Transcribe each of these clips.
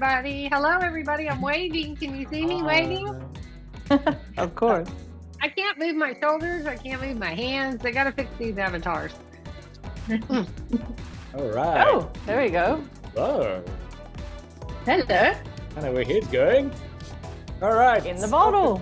everybody. Hello, everybody. I'm waving. Can you see me waving? Of course. I can't move my shoulders. I can't move my hands. They got to fix these avatars. All right. Oh, there we go. Hello. Hello. I know where he's going. All right. In the bottle.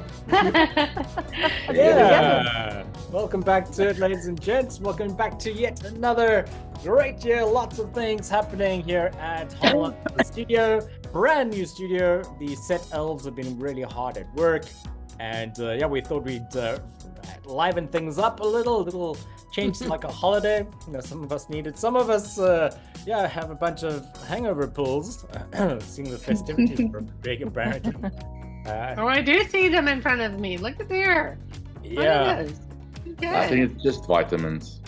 Yeah. Welcome back to it, ladies and gents. Welcome back to yet another great year. Lots of things happening here at Hodlnots, the studio. Brand new studio. The set elves have been really hard at work. And yeah, we thought we'd liven things up a little change to like a holiday. You know, some of us need it. Some of us, yeah, have a bunch of hangover pulls, seeing the festivities from big apparently. Oh, I do see them in front of me. Look at there. Yeah. Okay. I think it's just vitamins.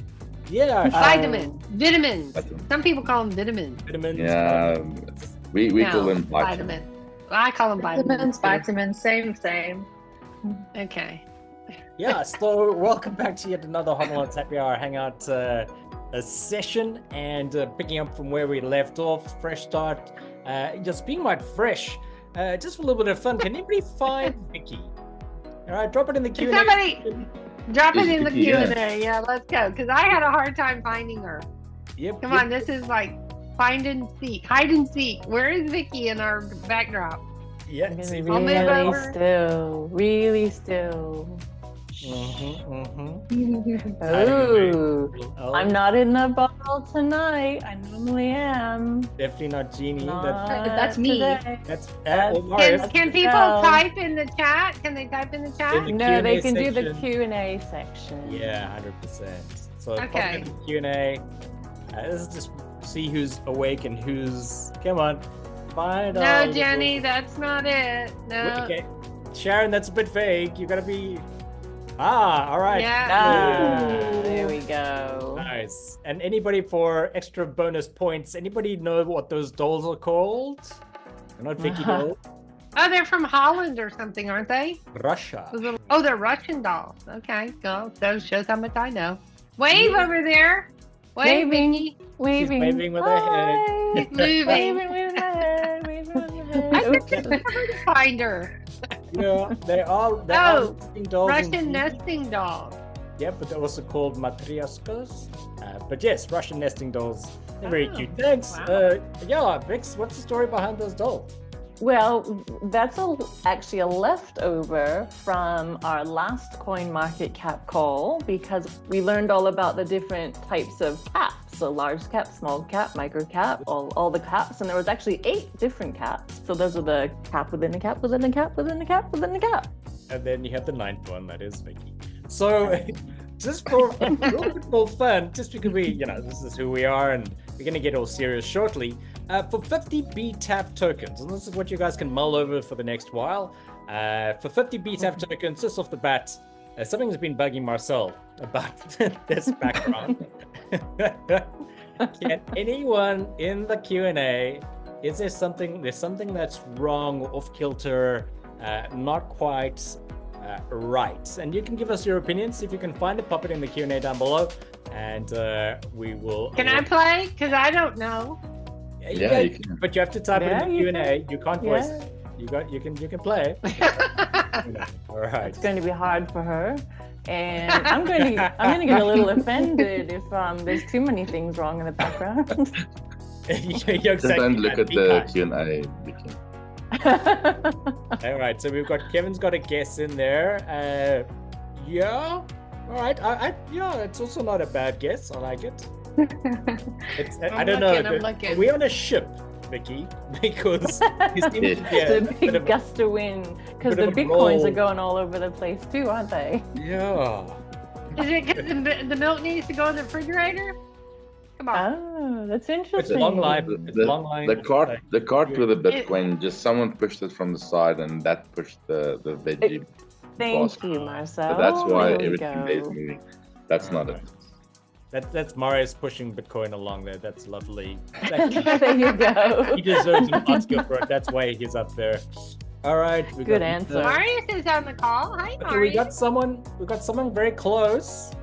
Yeah. Vitamins. Some people call them vitamins. Vitamins. Yeah, we call them vitamins. Well, I call them vitamins. Vitamins, same. Okay. Yeah, so welcome back to yet another Hodlnots Happy Hour Hangout a session, and picking up from where we left off, fresh start, just being right fresh, just for a little bit of fun. Can anybody find Vicky? All right, drop it in the Q&A. Somebody drop it in the Vicky, Q&A. Yeah, let's go, because I had a hard time finding her. Yep. Come on, this is like hide and seek. Where is Vicky in our backdrop? Yeah. I'll move over. Really still. Oh, I'm not in the bottle tonight. I normally am. definitely not Jeannie. That's me. Today. That's Can people No. type in the chat? Can they type in the chat? In the No, they Q&A can do the section. Q&A section. Yeah, 100%. So Okay. pop in the Q&A. Let's just see who's awake and who's. Come on, find. No, Jenny, that's not it. No. Okay, Sharon, that's a bit vague. You gotta be. All right. Yeah. Ah, there we go. Nice. And anybody for extra bonus points? Anybody know what those dolls are called? They're not Vicky dolls. Oh, they're from Holland or something, aren't they? Russia. Those little- Oh, they're Russian dolls. Okay, go. That shows how much I know. Wave over there. Wave, Waving. Vicky. Waving. She's waving with her head. Hi. She's moving. Waving with my head. Waving with my head. I Oops. could never find her. Yeah, they are. They Oh, are nesting dolls. Russian indeed. nesting dolls. Yeah, but they're also called matryoshkas. But yes, Russian nesting dolls. They're very Oh, cute. Thanks. wow. Yeah, Vix, what's the story behind those dolls? Well, that's actually a leftover from our last coin market cap call, because we learned all about the different types of caps. So large cap, small cap, micro cap, all the caps. And there was actually 8 different caps. So those are the cap within a cap, within a cap, within a cap, within a cap. And then you have the 9th one, that is Vicky. So, just for a little bit more fun, just because this is who we are, and we're going to get all serious shortly. For 50 BTAF tokens, and this is what you guys can mull over for the next while. For 50 BTAF tokens, just off the bat, something has been bugging Marcel about this background. Can anyone in the Q&A, there's something that's wrong, off kilter, not quite right? And you can give us your opinions. If you can find it, pop it in the Q&A down below, and we will. Can I play? Because I don't know. Yeah, you can. But you have to type it in the Yeah, Q&A. You can't voice Yeah. it. You can play. All right. It's going to be hard for her. And I'm going to get a little offended if there's too many things wrong in the background. You're Just don't exactly look that. at Be the kind. Q&A, Vicky. All right, so we've got Kevin's got a guess in there. Yeah. All right. Yeah, it's also not a bad guess. I like it. I don't know. I'm looking. Are we on a ship, Vicky? Because you seem to be It's a bit of big gust of wind, because bit the of a bitcoins roll. are going all over the place too, aren't they? Yeah. Is it because the milk needs to go in the refrigerator? Come on. Oh, that's It's interesting. long life. It's long line. The cart with the Bitcoin, just someone pushed it from the side, and that pushed the veggie. Thank basket. you, Marcel. So that's why There we everything go. is moving. That's not it. That's Marius pushing Bitcoin along there. That's lovely. There you go. He deserves an Oscar for it. That's why he's up there. All right. We Good got, answer. Marius is on the call. Hi, Okay, Marius. we got someone very close.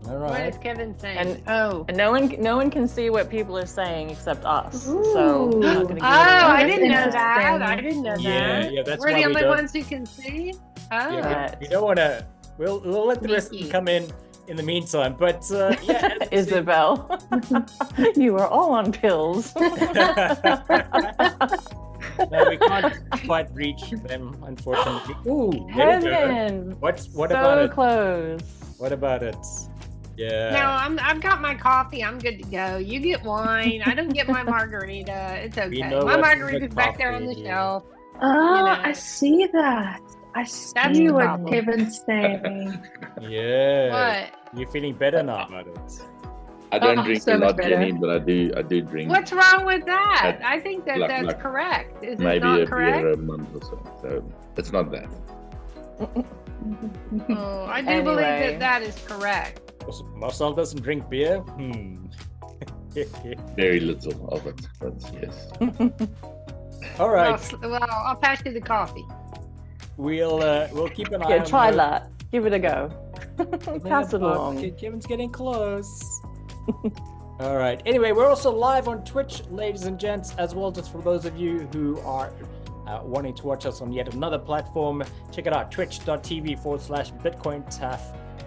All What right. is Kevin saying? And- oh. And no one can see what people are saying except us. So I'm not Ooh. gonna give it Oh, I away. didn't know Interesting. that. I didn't know Yeah, that. yeah, that's We're why the we only don't. ones who can see. Oh. Yeah, But we don't want to. We'll let the rest of them Sneaky. come in the meantime. But yeah, as we said- Isabel, you are all on pills. no, we can't quite reach them, unfortunately. Ooh, there we go. Heaven. What So about it? close. What about it? Yeah. No, I've got my coffee. I'm good to go. You get wine. I don't get my margarita. It's okay. know My what's in the margarita's back there on the coffee. shelf. Ah, know. I see that. I see That's the what problem. Kevin's saying. Yeah. What? You're feeling better now about it. I don't Oh, drink so a much lot, better. Jenny, but I do drink What's wrong with that? That- I think that like- that's like correct. Is it maybe not a correct? beer a month or so. So it's not that. Oh, I do believe Anyway. that is correct. Marcel doesn't drink beer. Very little of it, but yes. All right. Well, I'll pass you the coffee. We'll keep an eye Yeah, on try those. that. Give it a go. Pass it Yeah, along. Kevin's getting close. All right. Anyway, we're also live on Twitch, ladies and gents, as well. Just for those of you who are wanting to watch us on yet another platform, check it out, twitch.tv/BitcoinTaff,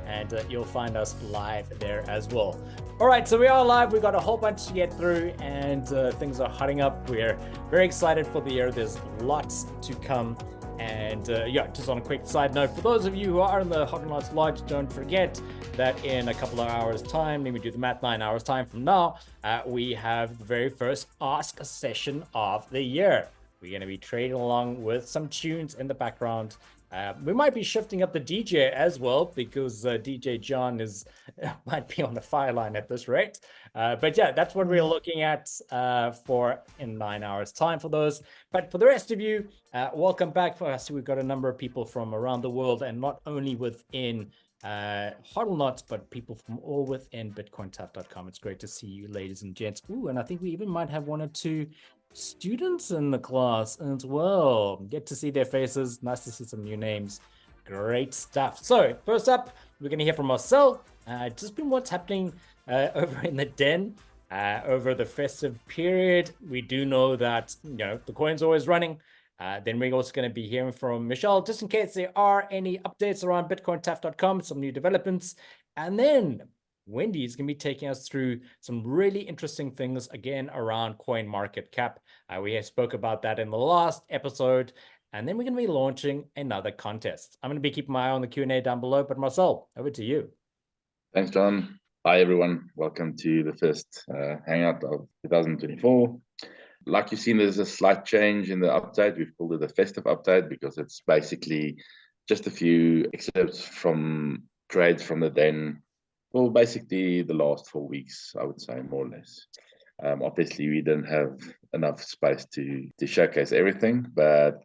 and you'll find us live there as well. All right, so we are live. We've got a whole bunch to get through, and things are hotting up. We're very excited for the year. There's lots to come. And yeah, just on a quick side note, for those of you who are in the Hodlnots Lodge, don't forget that in a couple of hours' time, let me do the math, 9 hours' time from now, we have the very first Ask session of the year. We're going to be trading along with some tunes in the background. We might be shifting up the DJ as well, because DJ John might be on the fire line at this rate. But yeah, that's what we're looking at for in 9 hours' time for those. But for the rest of you, welcome back. For us, we've got a number of people from around the world, and not only within Hodlnots, but people from all within BitcoinTaff.com. It's great to see you, ladies and gents. Ooh, and I think we even might have 1 or 2 students in the class as well. Get to see their faces. Nice to see some new names. Great stuff. So first up, we're going to hear from Marcel. Just been what's happening over in the den over the festive period. We do know that the coin's always running. Then we're also going to be hearing from Michelle, just in case there are any updates around BitcoinTaff.com, some new developments. And then Wendy is going to be taking us through some really interesting things again around coin market cap. We spoke about that in the last episode, and then we're going to be launching another contest. I'm going to be keeping my eye on the Q&A down below, but Marcel, over to you. Thanks, John. Hi, everyone. Welcome to the first Hangout of 2024. Like you've seen, there's a slight change in the update. We've called it a festive update because it's basically just a few excerpts from trades from the den. Well, basically the last 4 weeks, I would say, more or less. Obviously, we didn't have enough space to showcase everything, but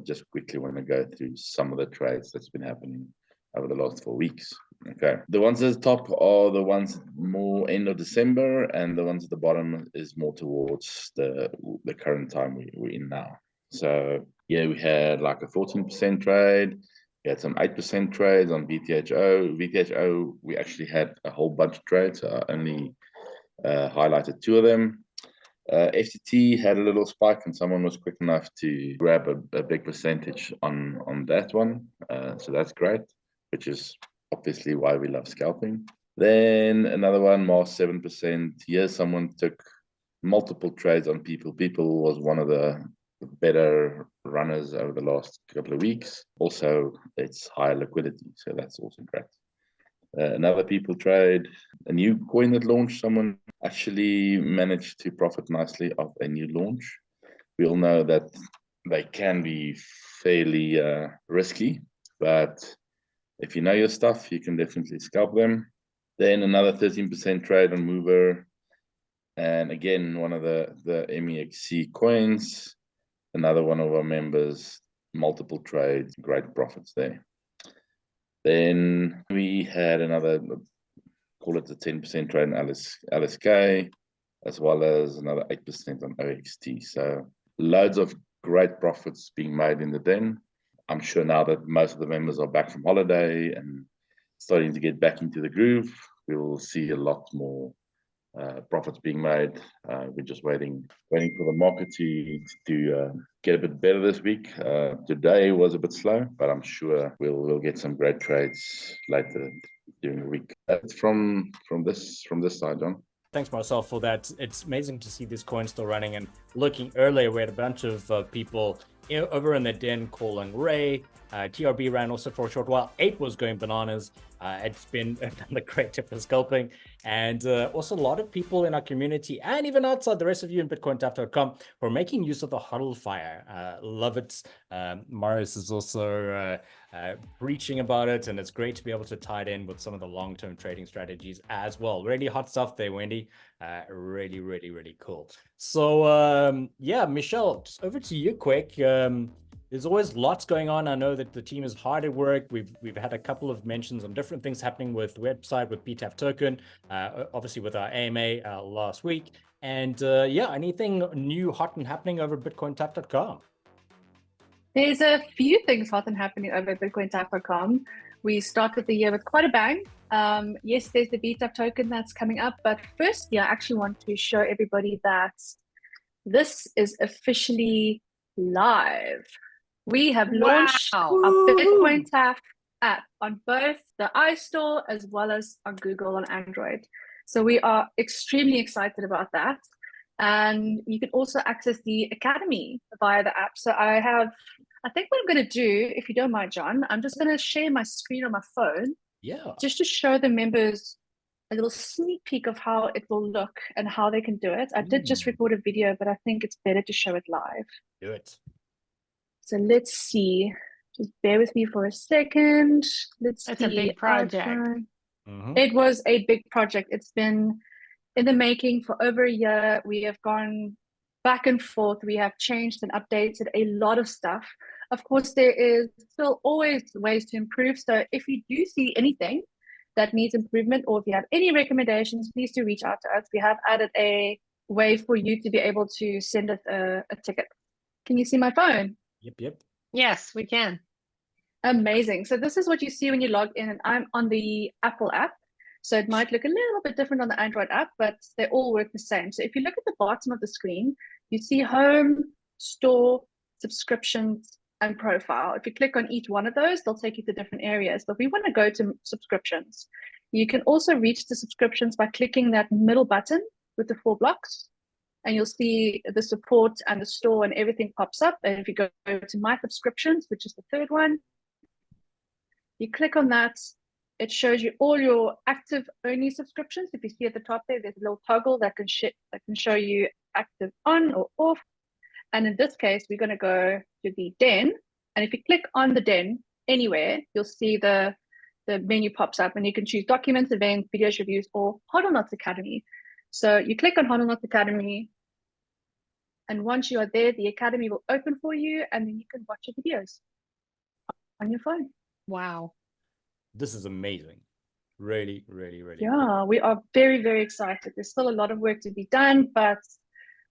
just quickly want to go through some of the trades that's been happening over the last 4 weeks. Okay, the ones at the top are the ones more end of December, and the ones at the bottom is more towards the current time we're in now. So yeah, we had like a 14% trade. We had some 8% trades on VTHO. VTHO, we actually had a whole bunch of trades. So I only highlighted 2 of them. FTT had a little spike, and someone was quick enough to grab a big percentage on that one. So that's great, which is obviously why we love scalping. Then another one, Mars 7%. Here, someone took multiple trades on People. People was one of the better runners over the last couple of weeks. Also, it's higher liquidity, so that's also great. Another People trade, a new coin that launched. Someone actually managed to profit nicely off a new launch. We all know that they can be fairly risky, but if you know your stuff, you can definitely scalp them. Then another 13% trade on Mover. And again, one of the MEXC coins, another one of our members, multiple trades, great profits there. Then we had another, call it a 10% trade on LSK, as well as another 8% on OXT. So loads of great profits being made in the den. I'm sure now that most of the members are back from holiday and starting to get back into the groove, we'll see a lot more profits being made. We're just waiting for the market to get a bit better this week. Today was a bit slow, but I'm sure we'll get some great trades later during the week. From this side, John. Thanks, Marcel, for that. It's amazing to see this coin still running. And looking earlier, we had a bunch of people over in the den calling Ray. TRB ran also for a short while. 8 was going bananas. It's been another great tip for scalping. And also a lot of people in our community and even outside, the rest of you in bitcointaf.com, who are making use of the hodl fire. Love it. Marius is also preaching about it, and it's great to be able to tie it in with some of the long-term trading strategies as well. Really hot stuff there, Wendy. Really, really, really cool. So yeah, Michelle, just over to you quick. There's always lots going on. I know that the team is hard at work. We've had a couple of mentions on different things happening with the website, with BTAF token, obviously with our AMA last week. And yeah, anything new, hot and happening over bitcointap.com? There's a few things hot and happening over at bitcointap.com. We started the year with quite a bang. Yes, there's the BTAF token that's coming up. But first, yeah, I actually want to show everybody that this is officially live. We have launched our BitcoinTaf app on both the iStore as well as on Google on Android. So we are extremely excited about that. And you can also access the Academy via the app. So I think what I'm going to do, if you don't mind, John, I'm just going to share my screen on my phone. Yeah. Just to show the members a little sneak peek of how it will look and how they can do it. I did just record a video, but I think it's better to show it live. Do it. So let's see. Just bear with me for a second. That's a big project. It was a big project. It's been in the making for over a year. We have gone back and forth. We have changed and updated a lot of stuff. Of course, there is still always ways to improve. So if you do see anything that needs improvement, or if you have any recommendations, please do reach out to us. We have added a way for you to be able to send us a ticket. Can you see my phone? Yep. Yes, we can. Amazing. So this is what you see when you log in, and I'm on the Apple app. So it might look a little bit different on the Android app, but they all work the same. So if you look at the bottom of the screen, you see home, store, subscriptions, and profile. If you click on each one of those, they'll take you to different areas, but we want to go to subscriptions. You can also reach the subscriptions by clicking that middle button with the 4 blocks, and you'll see the support and the store and everything pops up. And if you go to my subscriptions, which is the 3rd one, you click on that, it shows you all your active only subscriptions. If you see at the top there's a little toggle that can show you active on or off. And in this case, we're going to go to the den. And if you click on the den anywhere, you'll see the menu pops up, and you can choose documents, events, videos, reviews, or Hodlnots Academy. So you click on Hodlnots Academy, and once you are there, the Academy will open for you, and then you can watch your videos on your phone. Wow. This is amazing. Really, really, really. Yeah, cool. we are very, very excited. There's still a lot of work to be done, but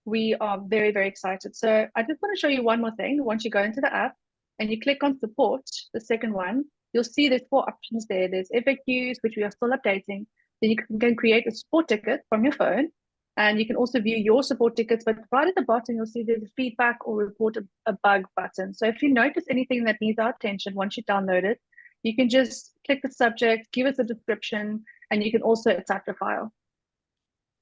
we are very, very excited. So I just want to show you one more thing. Once you go into the app and you click on support, the second one, you'll see there's 4 options there. There's FAQs, which we are still updating. Then you can create a support ticket from your phone, and you can also view your support tickets. But right at the bottom, you'll see there's a feedback or report a bug button. So if you notice anything that needs our attention once you download it, you can just click the subject, give us a description, and you can also attach the file.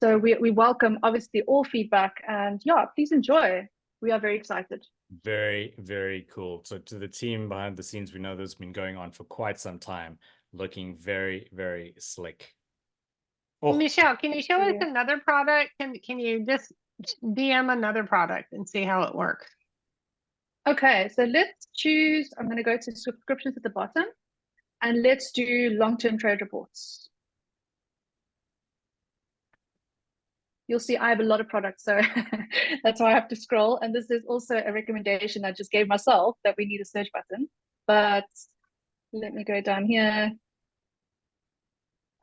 So we welcome, obviously, all feedback, and yeah, please enjoy. We are very excited. Very, very cool. So to the team behind the scenes, we know this has been going on for quite some time, looking very, very slick. Oh. Michelle, can you show us another product? Can you just DM another product and see how it works? Okay, so let's choose, I'm going to go to subscriptions at the bottom, and let's do long-term trade reports. You'll see I have a lot of products, so that's why I have to scroll. And this is also a recommendation I just gave myself, that we need a search button. But let me go down here.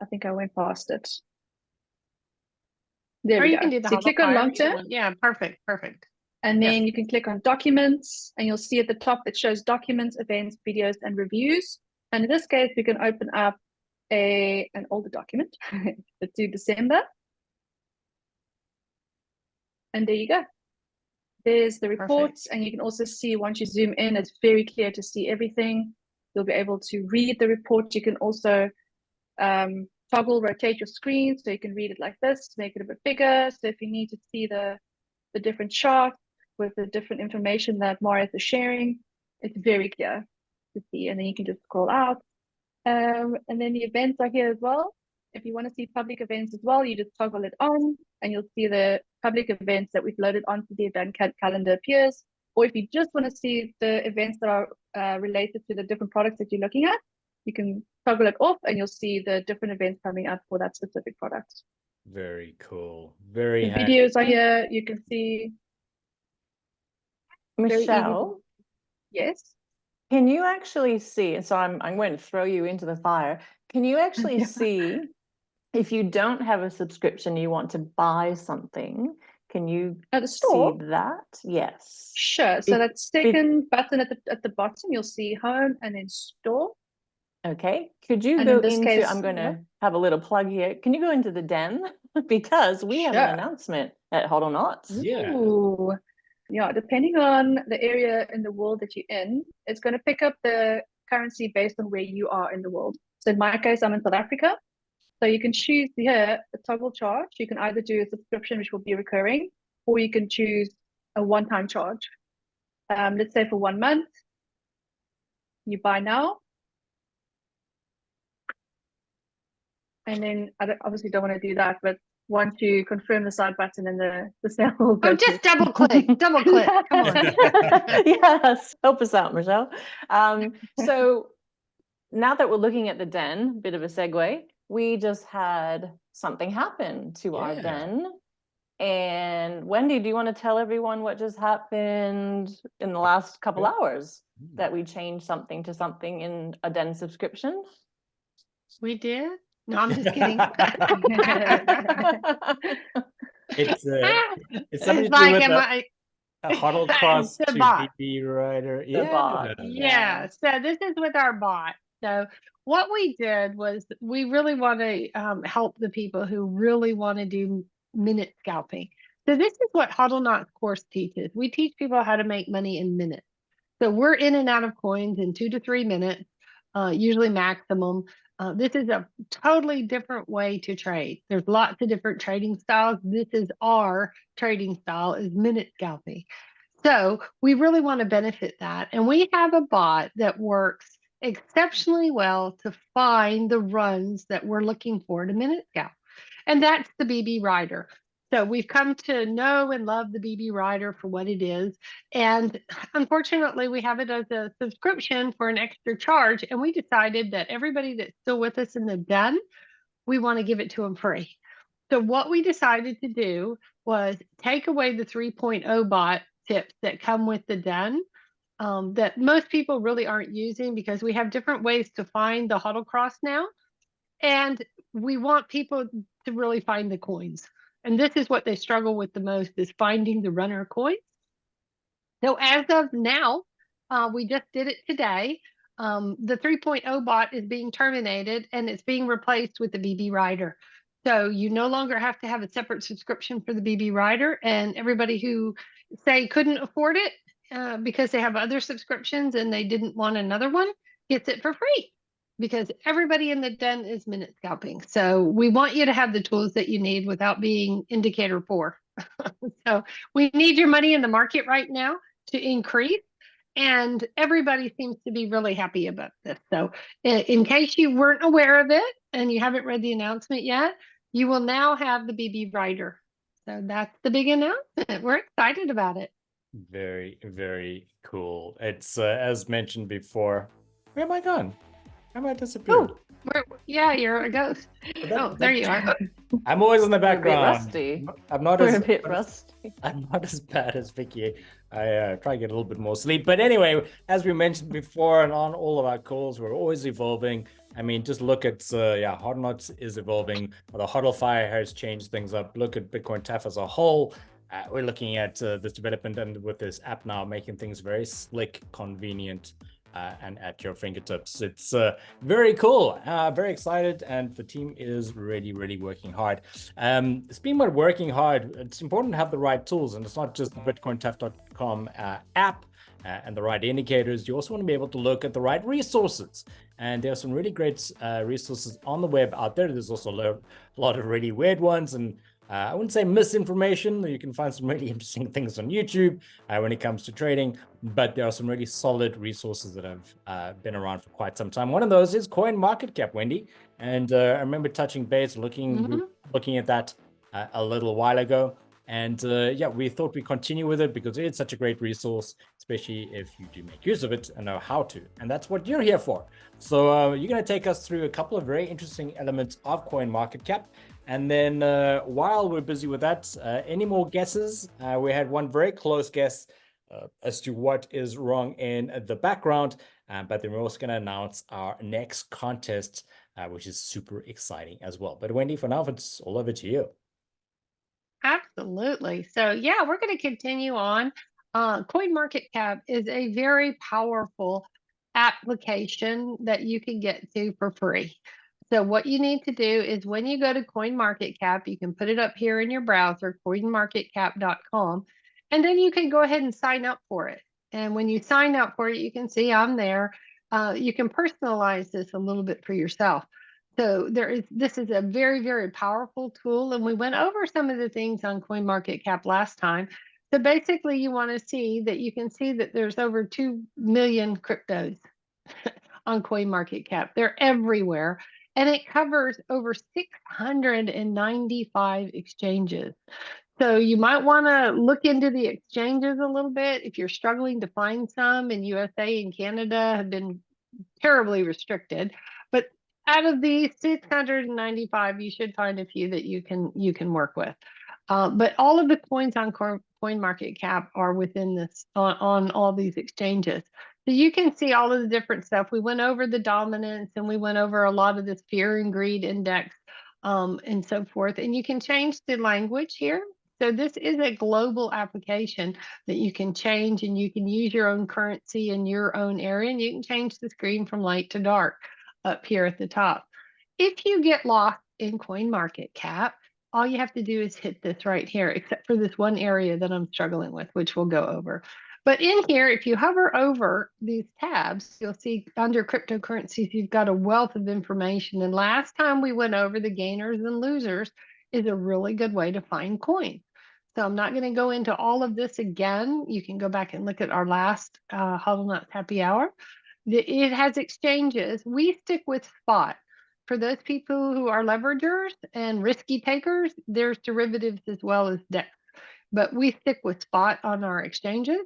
I think I went past it. There we go. So you click on long-term. Yeah, perfect. And then you can click on documents, and you'll see at the top it shows documents, events, videos, and reviews. And in this case, we can open up an older document. Let's do December. And there you go. There's the reports, and you can also see once you zoom in, it's very clear to see everything. You'll be able to read the report. You can also toggle, rotate your screen so you can read it like this, make it a bit bigger. So if you need to see the different charts with the different information that Marius is sharing, it's very clear to see. And then you can just scroll out. And then the events are here as well. If you want to see public events as well, you just toggle it on and you'll see the public events that we've loaded onto the event calendar appears. Or if you just want to see the events that are related to the different products that you're looking at, you can toggle it off and you'll see the different events coming up for that specific product. Very cool. Very the handy. videos are here. You can see. Michelle, Yes. can you actually see? So I'm going to throw you into the fire. Can you actually see if you don't have a subscription, you want to buy something? Can you At the store? see that? Yes. Sure. So that second button at the bottom, you'll see home and then store. Okay. Could you And go in this into, case, I'm going to have a little plug here. Can you go into the den? Because we have Sure. an announcement at Hodlnots. Yeah. Ooh. Yeah, depending on the area in the world that you're in, it's going to pick up the currency based on where you are in the world. So in my case, I'm in South Africa. So you can choose here a toggle charge. You can either do a subscription, which will be recurring, or you can choose a one-time charge. Let's say for 1 month, you buy now. And then I obviously don't want to do that, but once you confirm the side button and the sale will go Oh, just double click, double click. Come on. Yes, help us out, Michelle. So now that we're looking at the den, bit of a segue, we just had something happen to our Yeah. den. And Wendy, do you want to tell everyone what just happened in the last couple hours that we changed something to something in a den subscription? We did? No, I'm just kidding. It's something to do like, with am a I? huddle cross The to bot. BB Rider. The bot. Yeah, so this is with our bot. So what we did was we really want to help the people who really want to do minute scalping. So this is what Hodlnots course teaches. We teach people how to make money in minutes. So we're in and out of coins in 2 to 3 minutes, usually maximum. This is a totally different way to trade. There's lots of different trading styles. This is our trading style, is minute scalping. So we really want to benefit that. And we have a bot that works exceptionally well to find the runs that we're looking for to minute scalp. And that's the BB Rider. So we've come to know and love the BB Rider for what it is. And unfortunately, we have it as a subscription for an extra charge. And we decided that everybody that's still with us in the den, we want to give it to them free. So what we decided to do was take away the 3.0 bot tips that come with the den that most people really aren't using, because we have different ways to find the huddle cross now. And we want people to really find the coins. And this is what they struggle with the most, is finding the runner coins. So as of now, we just did it today. The 3.0 bot is being terminated and it's being replaced with the BB Rider. So you no longer have to have a separate subscription for the BB Rider, and everybody who say couldn't afford it because they have other subscriptions and they didn't want another one gets it for free, because everybody in the den is minute scalping. So we want you to have the tools that you need without being indicator poor. So we need your money in the market right now to increase. And everybody seems to be really happy about this. So in case you weren't aware of it and you haven't read the announcement yet, you will now have the BB Rider. So that's the big announcement. We're excited about it. Very, very cool. It's as mentioned before. Where am I gone? Where am I disappeared? Yeah, you're a ghost. There you are. I'm always in the background. Rusty. I'm not We're as a bit rusty. I'm not as bad as Vicky. I try to get a little bit more sleep. But anyway, as we mentioned before, and on all of our calls, we're always evolving. I mean, just look at, Hodlnots is evolving. The HODLFire has changed things up. Look at Bitcoin TAF as a whole. We're looking at this development and with this app now making things very slick, convenient and at your fingertips. It's very cool, very excited, and the team is really working hard. Speaking about working hard, it's important to have the right tools, and it's not just the bitcointough.com app and the right indicators. You also want to be able to look at the right resources, and there are some really great resources on the web out there. There's also a lot of really weird ones, and I wouldn't say misinformation. You can find some really interesting things on YouTube when it comes to trading, but there are some really solid resources that have been around for quite some time. One of those is CoinMarketCap, Wendy, and I remember touching base, looking at that a little while ago, and yeah, we thought we'd continue with it because it's such a great resource, especially if you do make use of it and know how to, and that's what you're here for. So you're going to take us through a couple of very interesting elements of CoinMarketCap. And then while we're busy with that, any more guesses? We had one very close guess as to what is wrong in the background, but then we're also going to announce our next contest, which is super exciting as well. But Wendy, for now, it's all over to you. Absolutely. So yeah, we're going to continue on. CoinMarketCap is a very powerful application that you can get to for free. So what you need to do is when you go to CoinMarketCap, you can put it up here in your browser, coinmarketcap.com, and then you can go ahead and sign up for it. And when you sign up for it, you can see I'm there. You can personalize this a little bit for yourself. So this is a very powerful tool, and we went over some of the things on CoinMarketCap last time. So basically, you want to see that you can see that there's over 2 million cryptos on CoinMarketCap. They're everywhere, and it covers over 695 exchanges. So you might want to look into the exchanges a little bit if you're struggling to find some. In USA and Canada have been terribly restricted, but out of these 695, you should find a few that you can work with. But all of the coins on CoinMarketCap are within this on all these exchanges. So you can see all of the different stuff. We went over the dominance, and we went over a lot of this fear and greed index and so forth. And you can change the language here. So this is a global application that you can change, and you can use your own currency in your own area, and you can change the screen from light to dark up here at the top. If you get lost in CoinMarketCap, all you have to do is hit this right here, except for this one area that I'm struggling with, which we'll go over. But in here, if you hover over these tabs, you'll see under cryptocurrencies, you've got a wealth of information. And last time we went over the gainers and losers is a really good way to find coins. So I'm not going to go into all of this again. You can go back and look at our last Hodlnots Happy Hour. It has exchanges. We stick with spot. For those people who are leveragers and risky takers, there's derivatives as well as DEX. But we stick with spot on our exchanges.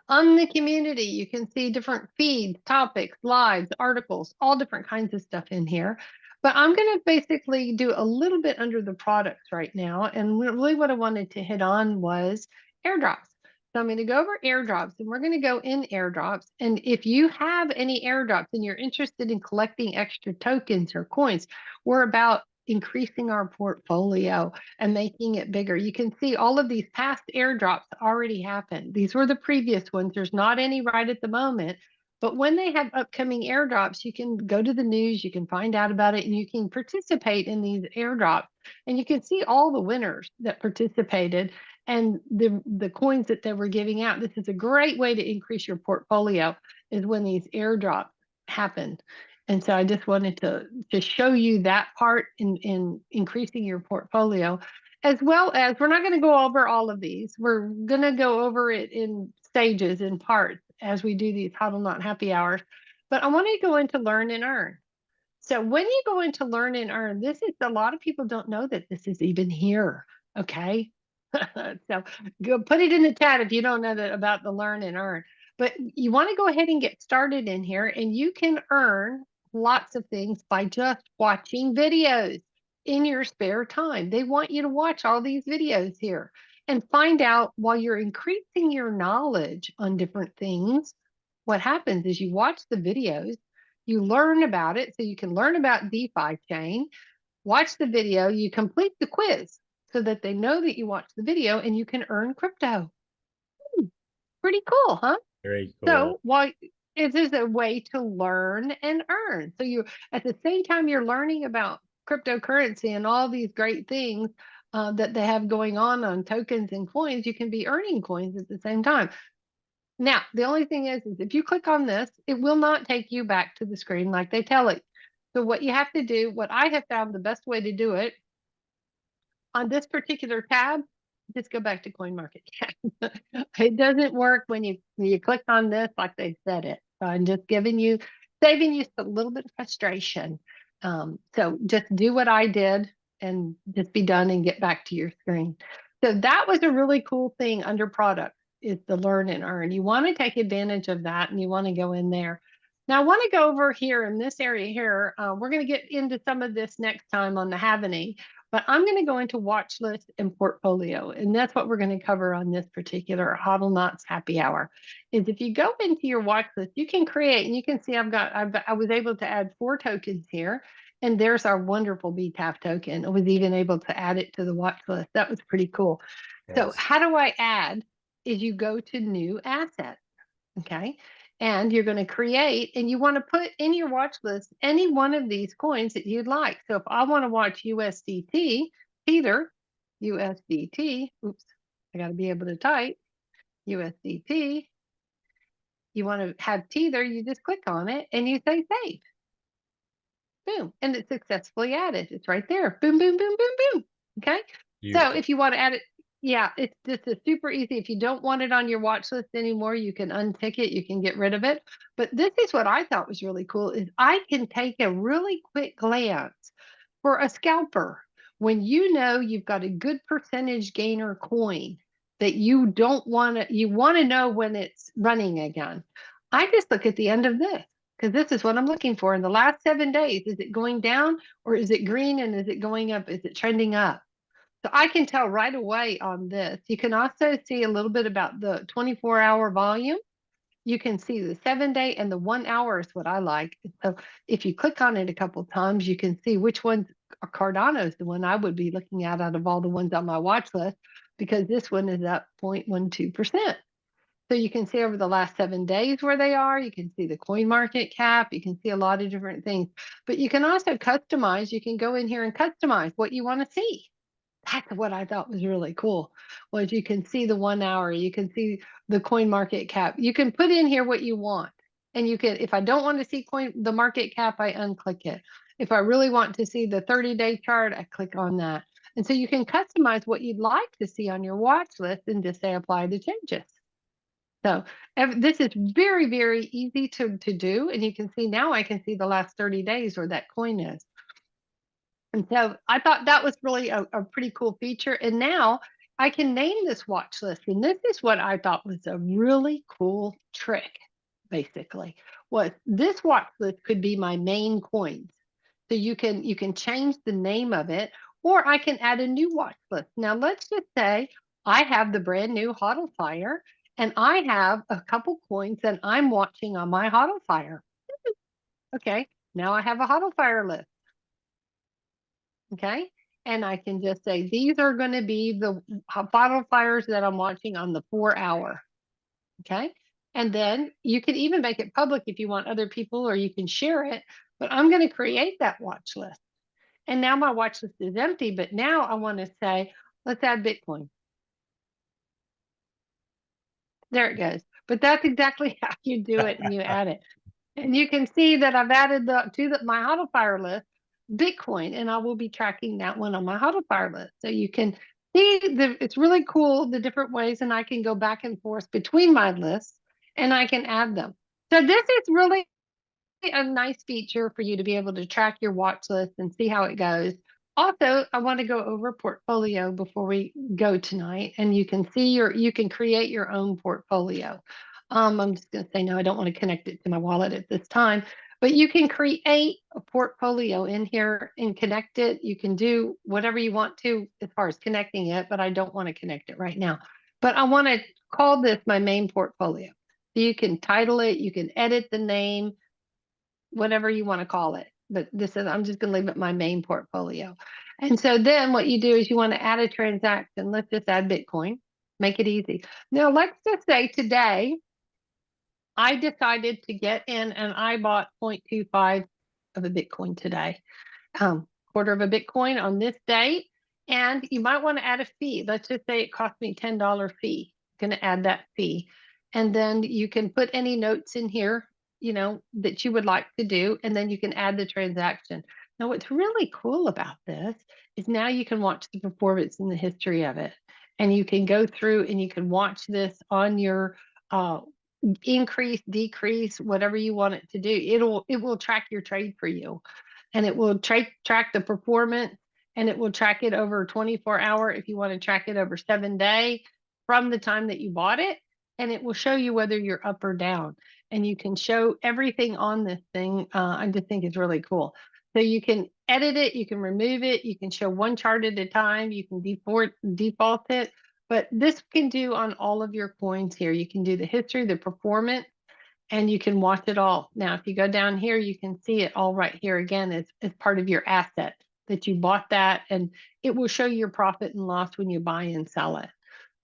On the community, you can see different feeds, topics, lives, articles, all different kinds of stuff in here. But I'm going to basically do a little bit under the products right now. And really what I wanted to hit on was airdrops. So I'm going to go over airdrops, and we're going to go in airdrops. And if you have any airdrops and you're interested in collecting extra tokens or coins, we're about increasing our portfolio and making it bigger. You can see all of these past airdrops already happened. These were the previous ones. There's not any right at the moment. But when they have upcoming airdrops, you can go to the news, you can find out about it, and you can participate in these airdrops. And you can see all the winners that participated and the coins that they were giving out. This is a great way to increase your portfolio, is when these airdrops happen. And so I just wanted to show you that part in increasing your portfolio, as well as we're not going to go over all of these. We're going to go over it in stages, in parts, as we do these Hodlnot Happy Hours. But I want to go into Learn and Earn. So when you go into Learn and Earn, this is, a lot of people don't know that this is even here. Okay. So go put it in the chat if you don't know that about the Learn and Earn. But you want to go ahead and get started in here, and you can earn lots of things by just watching videos in your spare time. They want you to watch all these videos here and find out, while you're increasing your knowledge on different things, what happens is you watch the videos, you learn about it, so you can learn about DeFi chain, watch the video, you complete the quiz so that they know that you watched the video, and you can earn crypto. Pretty cool, huh? Very cool. So while It is a way to learn and earn. So you, at the same time, you're learning about cryptocurrency and all these great things that they have going on tokens and coins. You can be earning coins at the same time. Now, the only thing is if you click on this, it will not take you back to the screen like they tell it. So what you have to do, what I have found the best way to do it on this particular tab, just go back to CoinMarketCap. It doesn't work when you click on this like they said it. So I'm just saving you a little bit of frustration. So just do what I did and just be done and get back to your screen. So that was a really cool thing under product, is the learn and earn. You want to take advantage of that, and you want to go in there. Now I want to go over here in this area here. We're going to get into some of this next time on the Happening. But I'm going to go into watch list and portfolio, and that's what we're going to cover on this particular Hodlnots happy hour. Is if you go into your watch list, you can create, and you can see I was able to add 4 tokens here, and there's our wonderful BTAF token. I was even able to add it to the watch list. That was pretty cool. Yes. So how do I add? Is you go to new assets, okay? And you're going to create, and you want to put in your watch list any one of these coins that you'd like. So if I want to watch USDT, Tether, USDT, oops, I got to be able to type USDT. You want to have Tether, you just click on it and you say save. Boom. And it's successfully added. It's right there. Boom, boom, boom, boom, boom. Okay. Beautiful. So if you want to add it, yeah, it's just a super easy. If you don't want it on your watch list anymore, you can untick it, you can get rid of it. But this is what I thought was really cool, is I can take a really quick glance for a scalper when you know you've got a good percentage gainer coin that you don't want to, you want to know when it's running again. I just look at the end of this, because this is what I'm looking for in the last 7 days. Is it going down, or is it green, and is it going up? Is it trending up? So I can tell right away on this. You can also see a little bit about the 24-hour volume. You can see the 7-day and the 1 hour is what I like. So if you click on it a couple of times, you can see which one's Cardano is the one I would be looking at out of all the ones on my watch list, because this one is up 0.12%. So you can see over the last 7 days where they are. You can see the coin market cap. You can see a lot of different things. But you can also customize. You can go in here and customize what you want to see. That's what I thought was really cool, was you can see the 1 hour, you can see the coin market cap. You can put in here what you want. And you can, if I don't want to see the market cap, I unclick it. If I really want to see the 30-day chart, I click on that. And so you can customize what you'd like to see on your watch list and just say apply the changes. So this is very, very easy to do. And you can see now I can see the last 30 days where that coin is. And so I thought that was really a pretty cool feature. And now I can name this watch list. And this is what I thought was a really cool trick, basically, was this watch list could be my main coins. So you can change the name of it, or I can add a new watch list. Now let's just say I have the brand new HODL Fire, and I have a couple coins that I'm watching on my HODL Fire. Okay, now I have a HODL Fire list. Okay. And I can just say, these are going to be the bottle fires that I'm watching on the 4 hour. Okay. And then you can even make it public if you want other people, or you can share it. But I'm going to create that watch list. And now my watch list is empty. But now I want to say, let's add Bitcoin. There it goes. But that's exactly how you do it, and you add it. And you can see that I've added my HODL Fire list Bitcoin, and I will be tracking that one on my HODL Fire list. So you can see it's really cool, the different ways, and I can go back and forth between my lists, and I can add them. So this is really a nice feature for you to be able to track your watch list and see how it goes. Also, I want to go over portfolio before we go tonight, and you can see you can create your own portfolio. I'm just going to say, no, I don't want to connect it to my wallet at this time, but you can create a portfolio in here and connect it. You can do whatever you want to as far as connecting it, but I don't want to connect it right now. But I want to call this my main portfolio. So you can title it, you can edit the name, whatever you want to call it. But this is, I'm just going to leave it my main portfolio. And so then what you do is you want to add a transaction. Let's just add Bitcoin, make it easy. Now, let's just say today I decided to get in and I bought 0.25 of a Bitcoin today, quarter of a Bitcoin on this date. And you might want to add a fee. Let's just say it cost me $10 fee. I'm going to add that fee. And then you can put any notes in here, that you would like to do. And then you can add the transaction. Now, what's really cool about this is now you can watch the performance and the history of it. And you can go through and you can watch this on your increase, decrease, whatever you want it to do. It will track your trade for you, and it will track the performance, and it will track it over 24-hour if you want to track it over 7-day from the time that you bought it, and it will show you whether you're up or down. And you can show everything on this thing. I just think it's really cool. So you can edit it, you can remove it, you can show one chart at a time, you can default it. But this can do on all of your coins here. You can do the history, the performance, and you can watch it all. Now, if you go down here, you can see it all right here again as part of your asset that you bought that, and it will show your profit and loss when you buy and sell it.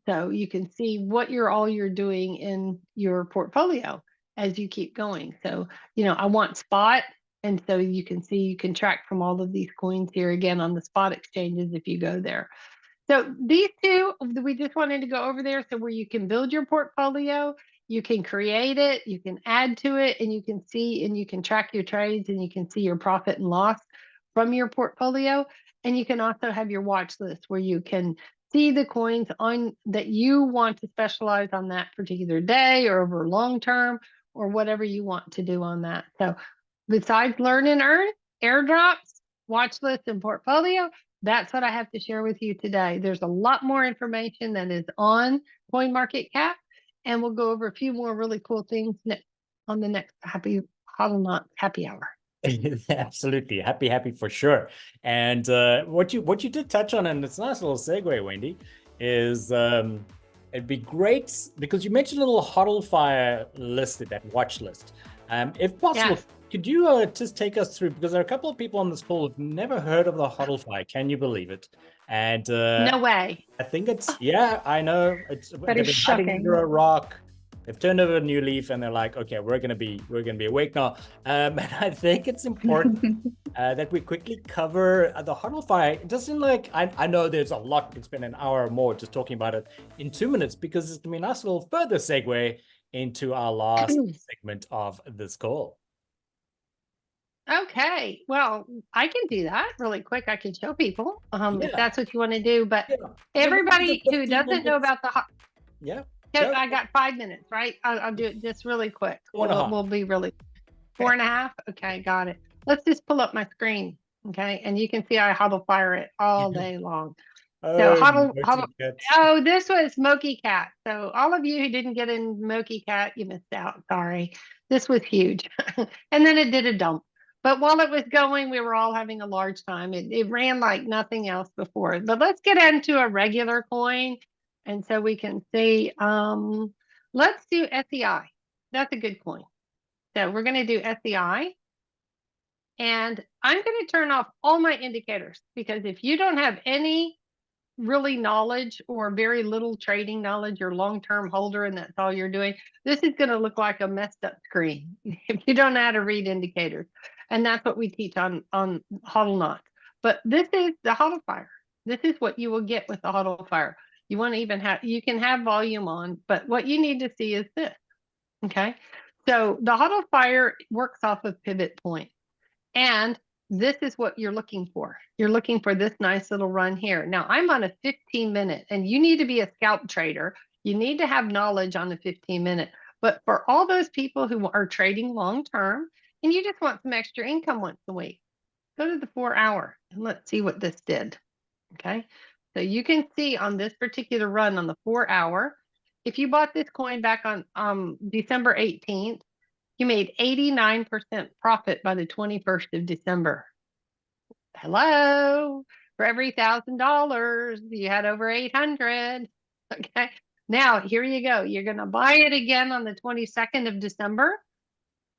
So you can see what you're doing in your portfolio as you keep going. So, I want spot. And so you can see, you can track from all of these coins here again on the spot exchanges if you go there. So these two, we just wanted to go over there. So where you can build your portfolio, you can create it, you can add to it, and you can see and you can track your trades and you can see your profit and loss from your portfolio. And you can also have your watch list where you can see the coins on that you want to specialize on that particular day or over long term or whatever you want to do on that. So besides learn and earn, airdrops, watch list, and portfolio, that's what I have to share with you today. There's a lot more information that is on CoinMarketCap, and we'll go over a few more really cool things on the next Hodlnots happy hour. Absolutely. Happy for sure. And what you did touch on, and it's a nice little segue, Wendy, is it'd be great because you mentioned a little HODLfire listed, that watch list. If possible, could you just take us through, because there are a couple of people on this call who've never heard of the HODLfire. Can you believe it? And no way. I think it's, yeah, I know. That is shocking. Under a rock. They've turned over a new leaf and they're like, okay, we're gonna be awake now. And I think it's important that we quickly cover the HODLfire. It doesn't like, I know there's a lot, we can spend an hour or more just talking about it in 2 minutes, because it's gonna be a nice little further segue into our last segment of this call. Okay, well, I can do that really quick. I can show people if that's what you want to do. But everybody who doesn't know about the I got 5 minutes, right? I'll do it just really quick. We'll be really 4.5. Okay, got it. Let's just pull up my screen, okay? And you can see I HODLfire it all day long. So HODL. This was Moki Cat. So all of you who didn't get in Moki Cat, you missed out. Sorry. This was huge. And then it did a dump. But while it was going, we were all having a large time. It ran like nothing else before. But let's get into a regular coin. And so we can see, let's do SEI. That's a good coin. So we're going to do SEI. And I'm going to turn off all my indicators, because if you don't have any really knowledge or very little trading knowledge, you're long-term holder and that's all you're doing, this is going to look like a messed up screen if you don't know how to read indicators. And that's what we teach on Hodlnots. But this is the HODLfire. This is what you will get with the HODLfire. You want to even have, you can have volume on, but what you need to see is this. Okay. So the HODLfire works off of pivot point. And this is what you're looking for. You're looking for this nice little run here. Now I'm on a 15-minute, and you need to be a scalp trader. You need to have knowledge on the 15-minute. But for all those people who are trading long-term and you just want some extra income once a week, go to the 4-hour and let's see what this did. Okay. So you can see on this particular run on the 4-hour, if you bought this coin back on December 18th, you made 89% profit by the 21st of December. Hello, for every $1,000, you had over 800. Okay, now here you go. You're going to buy it again on the 22nd of December.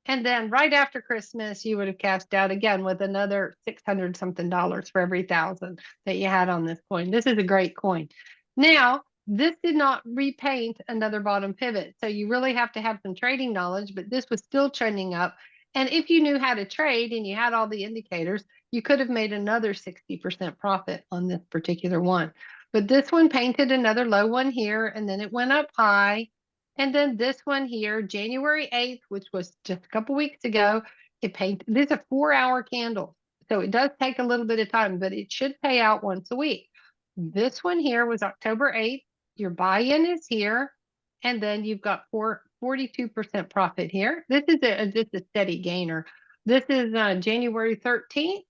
And then right after Christmas, you would have cashed out again with another $600 something for every 1,000 that you had on this coin. This is a great coin. Now, This did not repaint another bottom pivot. So you really have to have some trading knowledge, but this was still trending up. And if you knew how to trade and you had all the indicators, you could have made another 60% profit on this particular one. But this one painted another low one here, and then it went up high. And then this one here, January 8th, which was just a couple weeks ago, it painted. This is a 4-hour candle. So it does take a little bit of time, but it should pay out once a week. This one here was October 8th. Your buy-in is here. And then you've got 42% profit here. This is just a steady gainer. This is January 13th.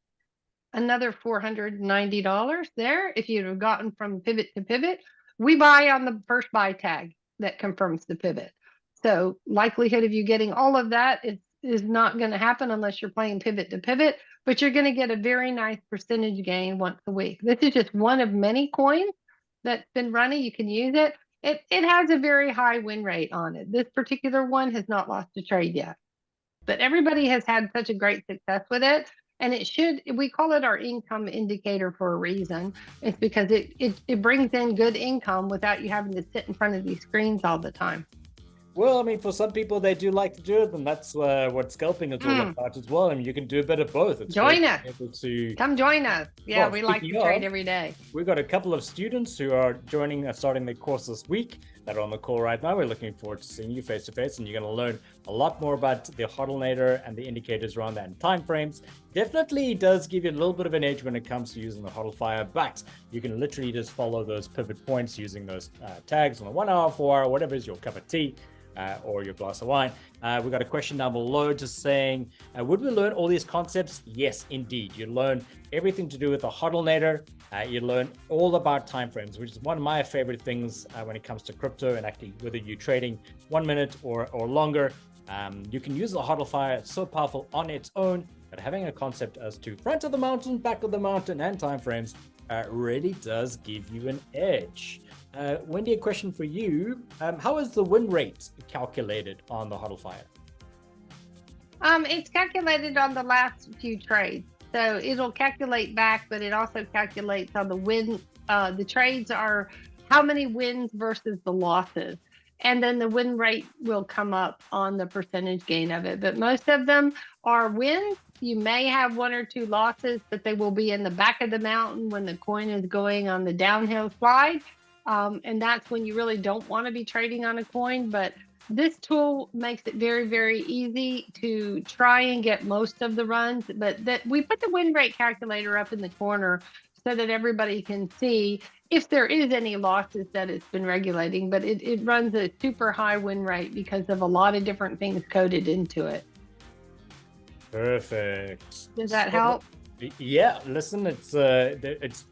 Another $490 there. If you'd have gotten from pivot to pivot, we buy on the first buy tag that confirms the pivot. So likelihood of you getting all of that is not going to happen unless you're playing pivot to pivot, but you're going to get a very nice percentage gain once a week. This is just one of many coins that's been running. You can use it. It has a very high win rate on it. This particular one has not lost a trade yet, but everybody has had such a great success with it. And we call it our income indicator for a reason. It's because it brings in good income without you having to sit in front of these screens all the time. Well, I mean, for some people, they do like to do it, and that's what scalping is all about as well. I mean, you can do a bit of both. It's join us. Come join us. Yeah, we like to trade every day. We've got a couple of students who are starting their course this week that are on the call right now. We're looking forward to seeing you face to face, and you're going to learn a lot more about the Hodlnator and the indicators around that and timeframes. Definitely does give you a little bit of an edge when it comes to using the Hodlfire, but you can literally just follow those pivot points using those tags on the 1 hour, 4 hour, whatever is your cup of tea. Or your glass of wine. We got a question down below just saying, would we learn all these concepts? Yes, indeed. You learn everything to do with the Hodlnator. You learn all about timeframes, which is one of my favorite things when it comes to crypto, and actually whether you're trading 1 minute or longer. You can use the Hodlfire. It's so powerful on its own, but having a concept as to front of the mountain, back of the mountain, and timeframes really does give you an edge. Wendy, a question for you. How is the win rate calculated on the Hodlfire? It's calculated on the last few trades. So it'll calculate back, but it also calculates on the win. The trades are how many wins versus the losses. And then the win rate will come up on the percentage gain of it. But most of them are wins. You may have 1 or 2 losses, but they will be in the back of the mountain when the coin is going on the downhill slide. And that's when you really don't want to be trading on a coin. But this tool makes it very, very easy to try and get most of the runs. But that we put the win rate calculator up in the corner so that everybody can see if there is any losses that it's been regulating. But it runs a super high win rate because of a lot of different things coded into it. Perfect. Does that help? Yeah, listen, it's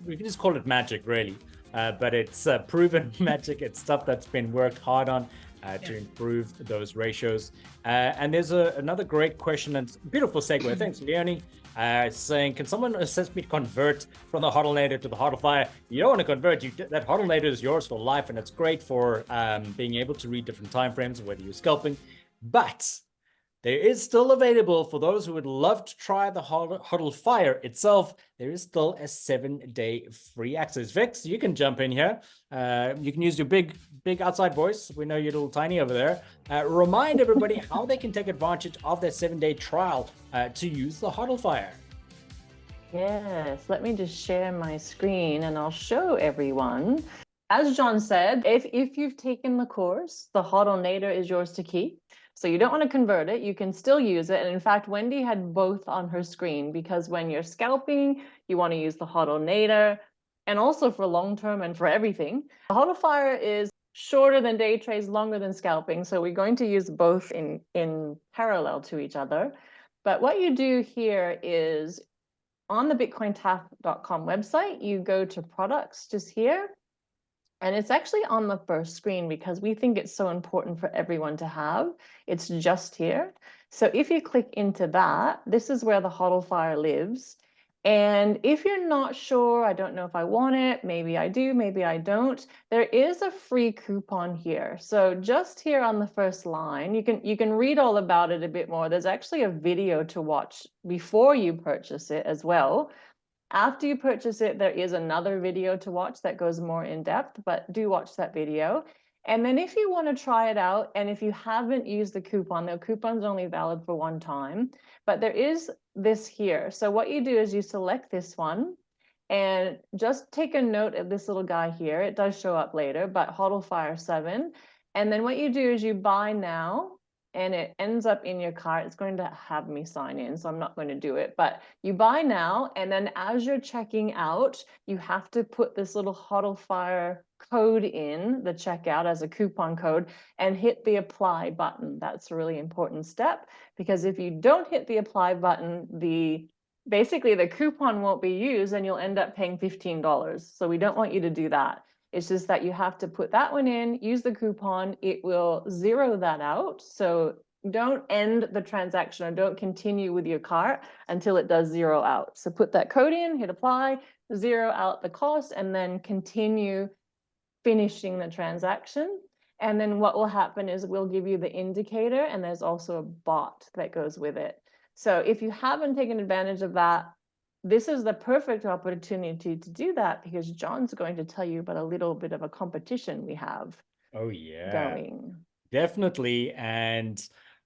we can just call it magic, really. But it's proven magic. It's stuff that's been worked hard on to improve those ratios. And there's another great question, and beautiful segue. Thanks, Leonie. Saying, can someone assist me to convert from the Hodlnator to the Hodlfire? You don't want to convert. That Hodlnator is yours for life, and it's great for being able to read different time frames, whether you're scalping. But there is still available for those who would love to try the Hodlfire itself. There is still a 7-day free access. Vix, you can jump in here. You can use your big outside voice. We know you're a little tiny over there. Remind everybody how they can take advantage of their 7-day trial to use the Hodlfire. Yes, let me just share my screen and I'll show everyone. As John said, if you've taken the course, the Hodlnator is yours to keep. So you don't want to convert it. You can still use it. And in fact, Wendy had both on her screen because when you're scalping, you want to use the Hodlnator, and also for long-term and for everything. The Hodlfire is shorter than day trades, longer than scalping. So we're going to use both in parallel to each other. But what you do here is on the bitcointap.com website, you go to products just here. And it's actually on the first screen because we think it's so important for everyone to have. It's just here. So if you click into that, this is where the Hodlfire lives. And if you're not sure, I don't know if I want it, maybe I do, maybe I don't, there is a free coupon here. So just here on the first line, you can read all about it a bit more. There's actually a video to watch before you purchase it as well. After you purchase it, there is another video to watch that goes more in depth, but do watch that video. And then if you want to try it out, and if you haven't used the coupon, the coupon's only valid for one time, but there is this here. So what you do is you select this one and just take a note of this little guy here. It does show up later, but Hodlfire 7. And then what you do is you buy now, and it ends up in your cart. It's going to have me sign in, so I'm not going to do it, but you buy now, and then as you're checking out, you have to put this little Hodlfire code in the checkout as a coupon code and hit the apply button. That's a really important step, because if you don't hit the apply button, basically the coupon won't be used and you'll end up paying $15. So we don't want you to do that. It's just that you have to put that one in, use the coupon, it will zero that out. So don't end the transaction or don't continue with your cart until it does zero out. So put that code in, hit apply, zero out the cost, and then continue finishing the transaction. And then what will happen is we'll give you the indicator, and there's also a bot that goes with it. So if you haven't taken advantage of that, this is the perfect opportunity to do that, because John's going to tell you about a little bit of a competition we have going. Definitely. And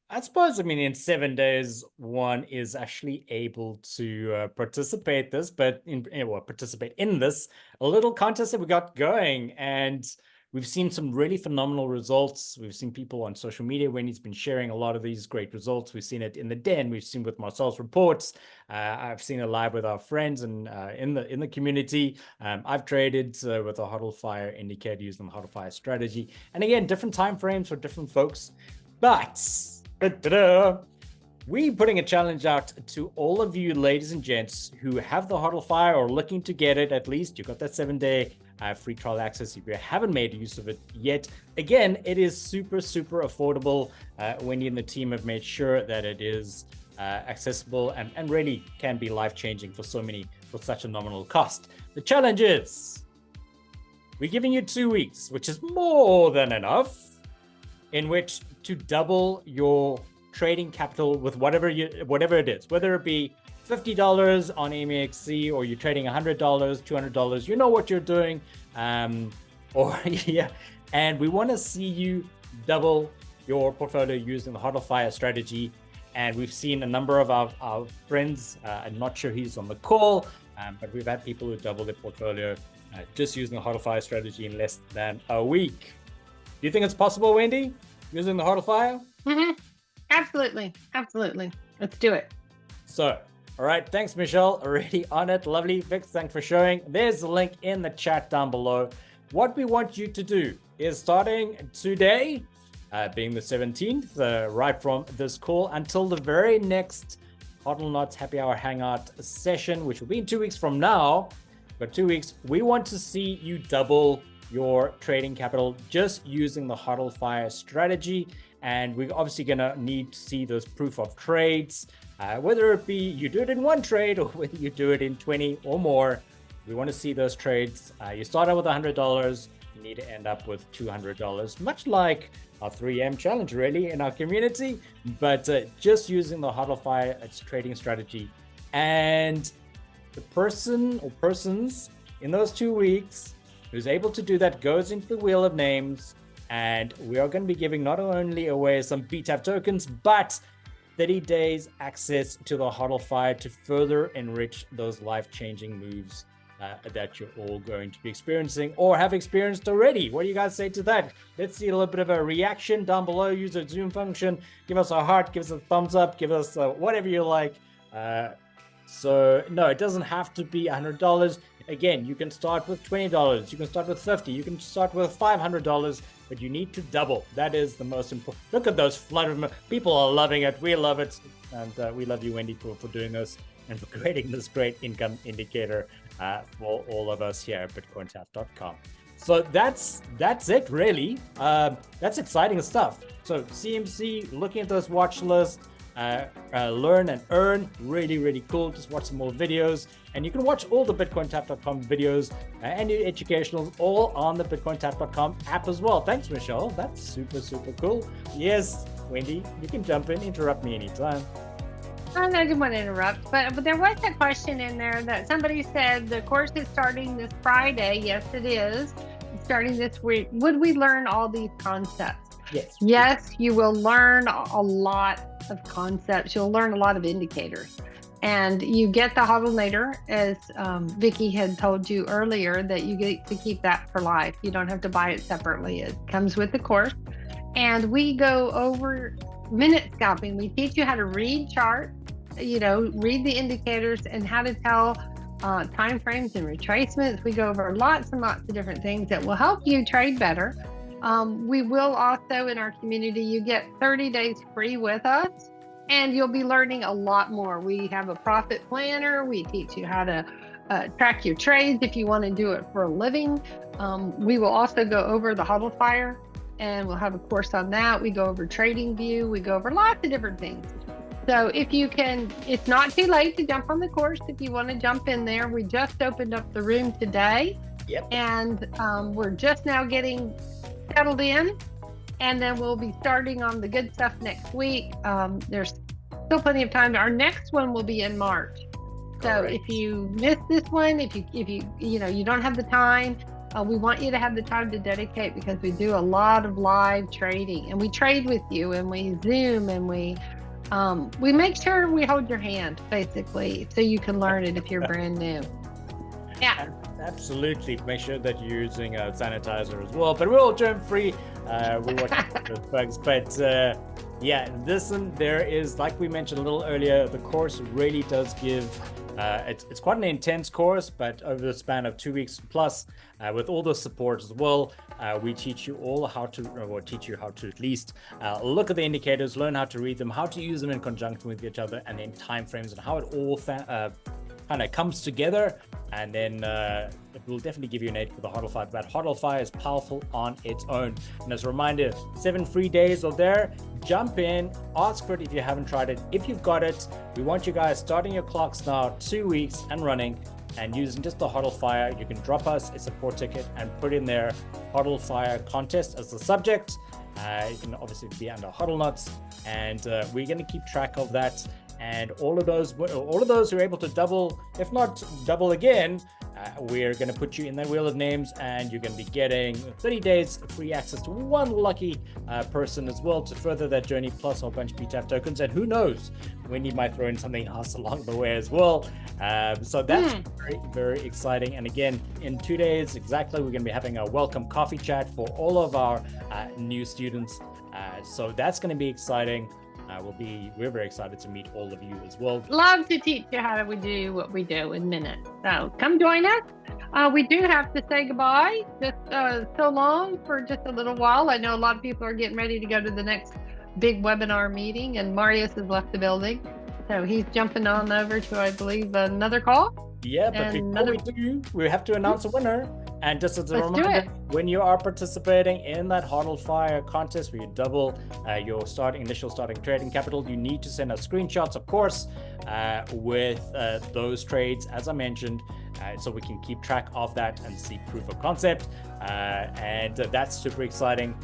I suppose, I mean, in 7 days, one is actually able to participate in this a little contest that we got going. And we've seen some really phenomenal results. We've seen people on social media when he's been sharing a lot of these great results. We've seen it in the den. We've seen with Marcel's reports. I've seen it live with our friends and in the community. I've traded with a Hodlfire indicator using the Hodlfire strategy. And again, different time frames for different folks. But we putting a challenge out to all of you ladies and gents who have the Hodlfire or looking to get it. At least you got that 7-day free trial access if you haven't made use of it yet. Again, it is super affordable. Wendy and the team have made sure that it is accessible and really can be life-changing for so many for such a nominal cost. The challenge is we're giving you 2 weeks, which is more than enough, in which to double your trading capital with whatever it is, whether it be $50 on AMXC or you're trading $100, $200, you know what you're doing. And we want to see you double your portfolio using the Hodlfire strategy. And we've seen a number of our friends, I'm not sure he's on the call, but we've had people who double their portfolio just using the Hodlfire strategy in less than a week. Do you think it's possible, Wendy, using the Hodlfire? Mm-hmm. Absolutely. Let's do it. So, all right, thanks, Michelle. Already on it. Lovely. Vic, thanks for showing. There's the link in the chat down below. What we want you to do is starting today, being the 17th, right from this call until the very next Hodlnots Happy Hour Hangout session, which will be in 2 weeks from now. But 2 weeks, we want to see you double your trading capital just using the Hodlfire strategy. And we're obviously going to need to see those proof of trades, whether it be you do it in one trade or whether you do it in 20 or more. We want to see those trades. You start out with $100, you need to end up with $200, much like our 3M challenge really in our community, but just using the Hodlfire trading strategy. And the person or persons in those 2 weeks who's able to do that goes into the wheel of names. And we are going to be giving not only away some BTAP tokens, but 30 days access to the Hodlfire to further enrich those life-changing moves that you're all going to be experiencing or have experienced already. What do you guys say to that? Let's see a little bit of a reaction down below. Use the Zoom function. Give us a heart, give us a thumbs up, give us whatever you like. So no, it doesn't have to be $100. Again, you can start with $20. You can start with $50. You can start with $500. But you need to double. That is the most important. Look at those flood of people are loving it. We love it. And we love you, Wendy, for doing this and for creating this great income indicator for all of us here at BitcoinTap.com. So that's it, really. That's exciting stuff. So CMC, looking at those watch lists, learn and earn, really cool. Just watch some more videos, and you can watch all the BitcoinTap.com videos and educationals all on the BitcoinTap.com app as well. Thanks, Michelle. That's super cool. Yes, Wendy, you can jump in, interrupt me anytime. I didn't want to interrupt, but there was a question in there that somebody said the course is starting this Friday. Yes, it is. It's starting this week. Would we learn all these concepts? Yes. Yes, you will learn a lot of concepts. You'll learn a lot of indicators. And you get the Hodlnator, as Vicki had told you earlier, that you get to keep that for life. You don't have to buy it separately. It comes with the course. And we go over minute scalping. We teach you how to read charts, read the indicators and how to tell time frames and retracements. We go over lots and lots of different things that will help you trade better. We will also, in our community, you get 30 days free with us, and you'll be learning a lot more. We have a profit planner. We teach you how to track your trades if you want to do it for a living. We will also go over the Hodlfire, and we'll have a course on that. We go over Trading View. We go over lots of different things. So if you can, it's not too late to jump on the course if you want to jump in there. We just opened up the room today. Yep. And we're just now getting settled in, and then we'll be starting on the good stuff next week. There's still plenty of time. Our next one will be in March. So Correct. if you miss this one, if you don't have the time, we want you to have the time to dedicate, because we do a lot of live trading, and we trade with you, and we Zoom, and we make sure we hold your hand, basically, so you can learn it if you're brand new. Yeah. Absolutely. Make sure that you're using sanitizer as well. But we're all germ free. We're watching those bugs. But yeah, listen, there is, like we mentioned a little earlier, the course really does give. It's quite an intense course, but over the span of 2 weeks plus, with all the support as well, we teach you all how to, or teach you how to at least look at the indicators, learn how to read them, how to use them in conjunction with each other, and then time frames and how it all kind of comes together. And then it will definitely give you an aid for the Hodlfire. That Hodlfire is powerful on its own. And as a reminder, 7 free days are there. Jump in, ask for it if you haven't tried it. If you've got it, we want you guys starting your clocks now, 2 weeks and running, and using just the Hodlfire. You can drop us a support ticket and put in there Hodlfire contest as the subject. You can obviously be under Hodlnots, and we're going to keep track of that. And all of those who are able to double, if not double again, we're going to put you in that wheel of names, and you're going to be getting 30 days free access to one lucky person as well to further that journey, plus a whole bunch of PTAF tokens. And who knows, Wendy might throw in something else along the way as well. So that's very, very exciting. And again, in 2 days exactly, we're going to be having a welcome coffee chat for all of our new students. So that's going to be exciting. We're very excited to meet all of you as well. Love to teach you how we do what we do in minutes. So come join us. We do have to say goodbye just so long for just a little while. I know a lot of people are getting ready to go to the next big webinar meeting, and Marius has left the building. So he's jumping on over to, I believe, another call. Yeah, but before we do, we have to announce a winner. And just as a reminder, when you are participating in that Hodlfire contest where you double your initial starting trading capital, you need to send us screenshots, of course, with those trades, as I mentioned, so we can keep track of that and see proof of concept. And that's super exciting.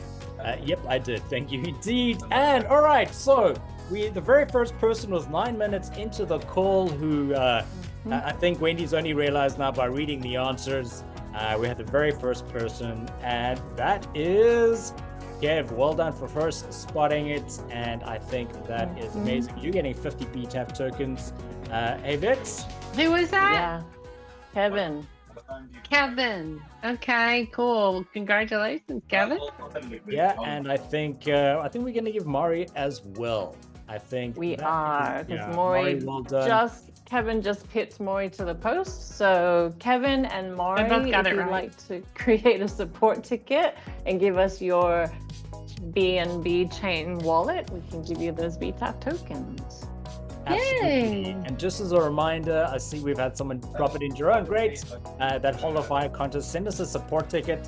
Yep, I did. Thank you indeed. And all right, so the very first person was 9 minutes into the call who I think Wendy's only realized now by reading the answers. We had the very first person, and that is Kev. Well done for first spotting it, and I think that is amazing. You're getting 50 BTAF tokens. Hey, Vix? Who was that? Yeah, Kevin. Kevin. Okay, cool. Congratulations, Kevin. Yeah, and I think we're going to give Mari as well. I think we are, because Maury well done. Kevin just pipped Maury to the post. So Kevin and Maury, if you'd like to create a support ticket and give us your BNB chain wallet, we can give you those BTAF tokens. Absolutely. Yay. And just as a reminder, I see we've had someone drop it in Jerome. Great. That Hodlfire contest, send us a support ticket.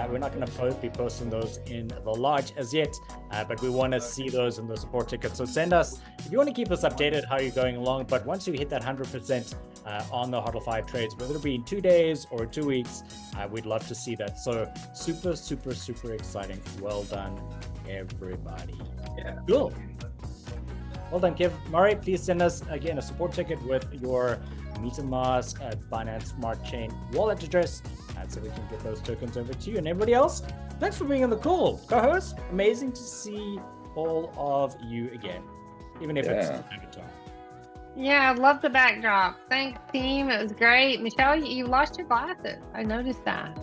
We're not going to be posting those in the lodge as yet, but we want to see those in the support ticket. So send us, if you want to keep us updated how you're going along, but once you hit that 100% on the Hodlfire trades, whether it be in 2 days or 2 weeks, we'd love to see that. So super, super, super exciting. Well done, everybody. Yeah. Cool. Well done, Kev. Murray, please send us again a support ticket with your MetaMask Binance Smart Chain wallet address, and so we can get those tokens over to you. And everybody else, thanks for being on the call. Co-host, amazing to see all of you again, even if it's a good time. Yeah, I love the backdrop. Thanks, team. It was great. Michelle, you lost your glasses. I noticed that.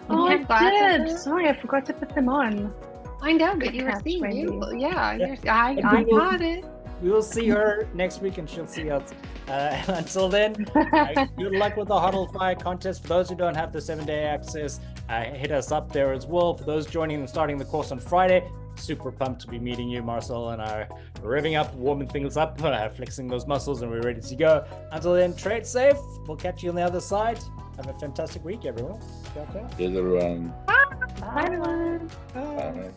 Oh, You I have glasses did. on? Sorry, I forgot to put them on. I know, but you were catch, seeing Wendy. beautiful. Yeah, Yeah. I And we will- got it. We will see her next week, and she'll see us. Until then, good luck with the Hodl Fire contest. For those who don't have the 7-day access, hit us up there as well. For those joining and starting the course on Friday, super pumped to be meeting you. Marcel and I are revving up, warming things up, flexing those muscles, and we're ready to go. Until then, trade safe. We'll catch you on the other side. Have a fantastic week, everyone. Ciao, ciao. Cheers, everyone. Bye, everyone. Bye. Bye.